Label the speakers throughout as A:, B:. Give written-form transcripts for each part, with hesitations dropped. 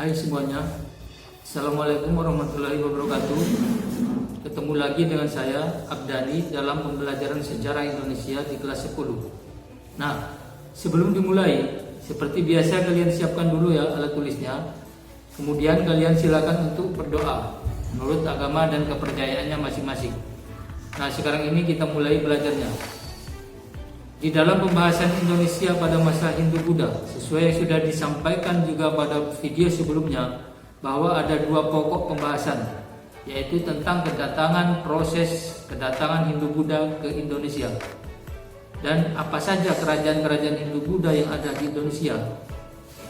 A: Hai semuanya, Assalamualaikum warahmatullahi wabarakatuh. Ketemu lagi dengan saya Abdani dalam pembelajaran sejarah Indonesia di kelas 10. Nah, sebelum dimulai, seperti biasa kalian siapkan dulu ya alat tulisnya. Kemudian kalian silakan untuk berdoa menurut agama dan kepercayaannya masing-masing. Nah, sekarang ini kita mulai belajarnya. Di dalam pembahasan Indonesia pada masa Hindu-Buddha, sesuai yang sudah disampaikan juga pada video sebelumnya, bahwa ada dua pokok pembahasan, yaitu tentang proses kedatangan Hindu-Buddha ke Indonesia, dan apa saja kerajaan-kerajaan Hindu-Buddha yang ada di Indonesia.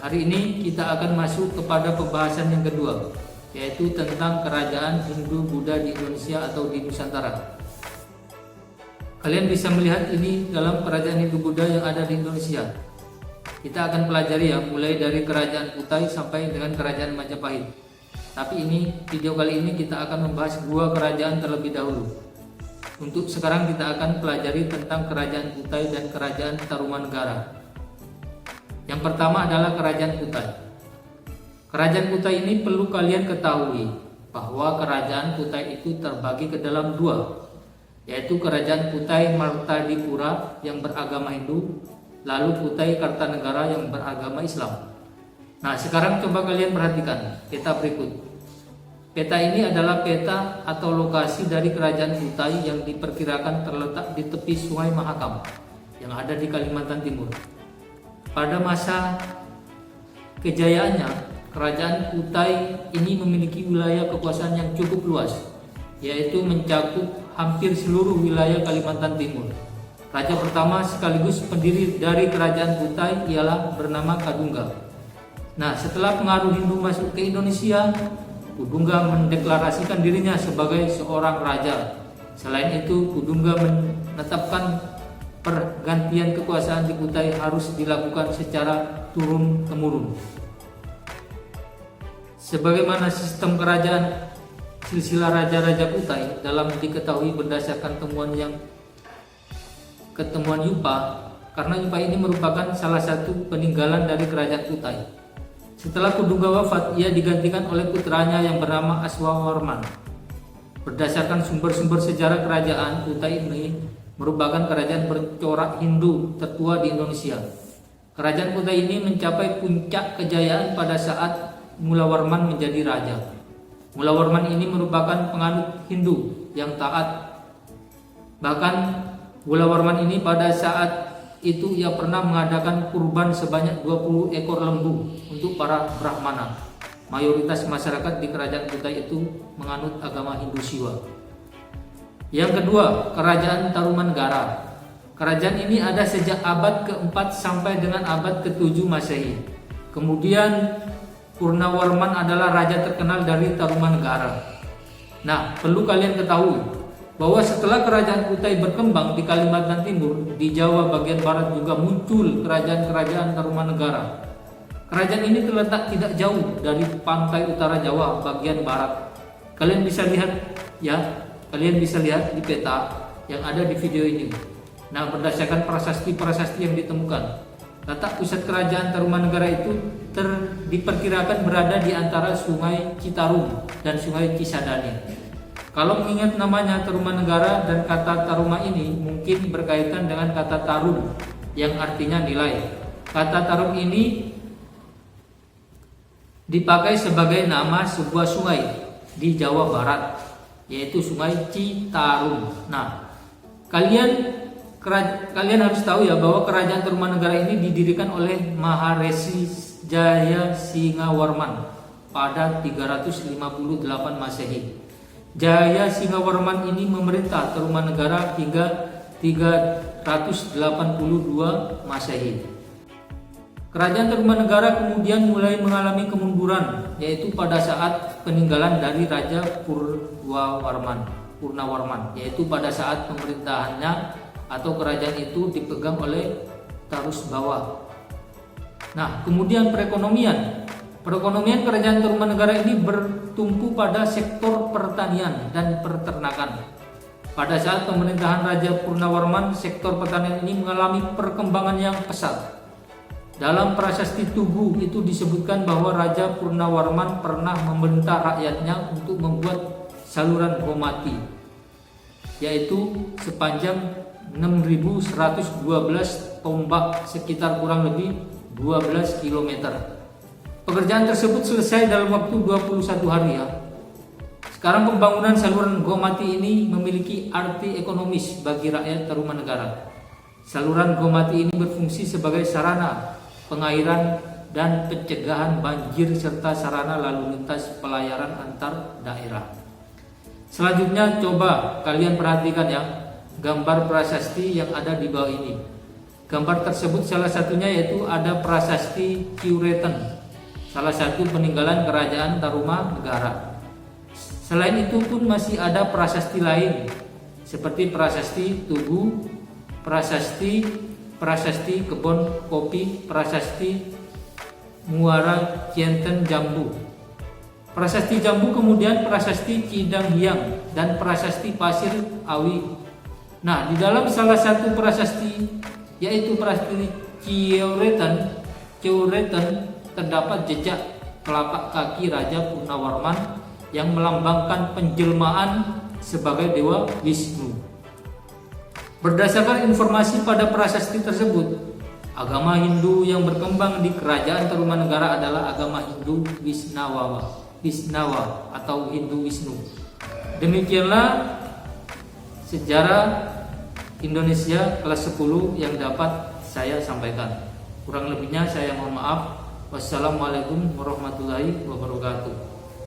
A: Hari ini kita akan masuk kepada pembahasan yang kedua, yaitu tentang kerajaan Hindu-Buddha di Indonesia atau di Nusantara. Kalian bisa melihat ini dalam kerajaan Hindu-Buddha yang ada di Indonesia. Kita akan pelajari ya, mulai dari kerajaan Kutai sampai dengan kerajaan Majapahit. Tapi video kali ini kita akan membahas dua kerajaan terlebih dahulu. Untuk sekarang kita akan pelajari tentang kerajaan Kutai dan kerajaan Tarumanegara. Yang pertama adalah kerajaan Kutai. Kerajaan Kutai ini perlu kalian ketahui bahwa kerajaan Kutai itu terbagi ke dalam dua, yaitu kerajaan Kutai Martadipura yang beragama Hindu, lalu Kutai Kartanegara yang beragama Islam. Nah, sekarang coba kalian perhatikan peta berikut. Peta ini adalah peta atau lokasi dari kerajaan Kutai yang diperkirakan terletak di tepi Sungai Mahakam yang ada di Kalimantan Timur. Pada masa kejayaannya, kerajaan Kutai ini memiliki wilayah kekuasaan yang cukup luas, yaitu mencakup hampir seluruh wilayah Kalimantan Timur. Raja pertama sekaligus pendiri dari kerajaan Kutai ialah bernama Kadungga. Nah, setelah pengaruh Hindu masuk ke Indonesia, Kadungga mendeklarasikan dirinya sebagai seorang raja. Selain itu, Kadungga menetapkan pergantian kekuasaan di Kutai harus dilakukan secara turun-temurun. Sebagaimana sistem kerajaan silsilah raja-raja Kutai dalam diketahui berdasarkan temuan Yupa, karena Yupa ini merupakan salah satu peninggalan dari kerajaan Kutai. Setelah Kadungga wafat, ia digantikan oleh putranya yang bernama Aswawarman. Berdasarkan sumber-sumber sejarah, kerajaan Kutai ini merupakan kerajaan bercorak Hindu tertua di Indonesia. Kerajaan Kutai ini mencapai puncak kejayaan pada saat Mulawarman menjadi raja. Mulawarman ini merupakan penganut Hindu yang taat. Bahkan Mulawarman ini pada saat itu ia pernah mengadakan kurban sebanyak 20 ekor lembu untuk para Brahmana. Mayoritas masyarakat di kerajaan Kutai itu menganut agama Hindu Siwa. Yang kedua, kerajaan Tarumanegara. Kerajaan ini ada sejak abad ke-4 sampai dengan abad ke-7 Masehi. Kemudian Purnawarman adalah raja terkenal dari Tarumanegara. Nah, perlu kalian ketahui bahwa setelah kerajaan Kutai berkembang di Kalimantan Timur, di Jawa bagian barat juga muncul kerajaan-kerajaan Tarumanegara. Kerajaan ini terletak tidak jauh dari pantai utara Jawa bagian barat. Kalian bisa lihat di peta yang ada di video ini. Nah, berdasarkan prasasti-prasasti yang ditemukan, letak pusat kerajaan Tarumanegara itu diperkirakan berada di antara Sungai Citarum dan Sungai Cisadane. Kalau mengingat namanya Tarumanegara dan kata Taruma ini mungkin berkaitan dengan kata tarum yang artinya nilai. Kata tarum ini dipakai sebagai nama sebuah sungai di Jawa Barat, yaitu Sungai Citarum. Nah, kalian harus tahu ya bahwa kerajaan Tarumanegara ini didirikan oleh Maharesi Jaya Singawarman pada 358 Masehi. Jaya Singawarman ini memerintah Tarumanegara hingga 382 Masehi. Kerajaan Tarumanegara kemudian mulai mengalami kemunduran, yaitu pada saat peninggalan dari Raja Purnawarman, yaitu pada saat pemerintahannya atau kerajaan itu dipegang oleh Tarusbawa. Nah, kemudian perekonomian kerajaan Tarumanegara ini bertumpu pada sektor pertanian dan peternakan. Pada saat pemerintahan Raja Purnawarman, sektor pertanian ini mengalami perkembangan yang pesat. Dalam prasasti Tugu itu disebutkan bahwa Raja Purnawarman pernah memerintah rakyatnya untuk membuat saluran Gomati, yaitu sepanjang 6.112 tombak sekitar kurang lebih 12 km. Pekerjaan tersebut selesai dalam waktu 21 hari ya. Sekarang pembangunan saluran Gomati ini memiliki arti ekonomis bagi rakyat Tarumanegara. Saluran Gomati ini berfungsi sebagai sarana pengairan dan pencegahan banjir serta sarana lalu lintas pelayaran antar daerah. Selanjutnya coba kalian perhatikan ya gambar prasasti yang ada di bawah ini. Gambar tersebut salah satunya yaitu ada prasasti Ciureten, salah satu peninggalan kerajaan Tarumanegara. Selain itu pun masih ada prasasti lain seperti prasasti Tugu, prasasti Kebon Kopi, prasasti Muara Cienten Jambu. Prasasti Jambu kemudian prasasti Cidang Hyang dan prasasti Pasir Awi. Nah, di dalam salah satu prasasti yaitu prasasti Ciureten terdapat jejak telapak kaki Raja Purnawarman yang melambangkan penjelmaan sebagai Dewa Wisnu. Berdasarkan informasi pada prasasti tersebut, agama Hindu yang berkembang di kerajaan Tarumanegara adalah agama Hindu Wisnawa atau Hindu Wisnu. Demikianlah sejarah Indonesia kelas 10 yang dapat saya sampaikan. Kurang lebihnya saya mohon maaf. Wassalamualaikum warahmatullahi wabarakatuh.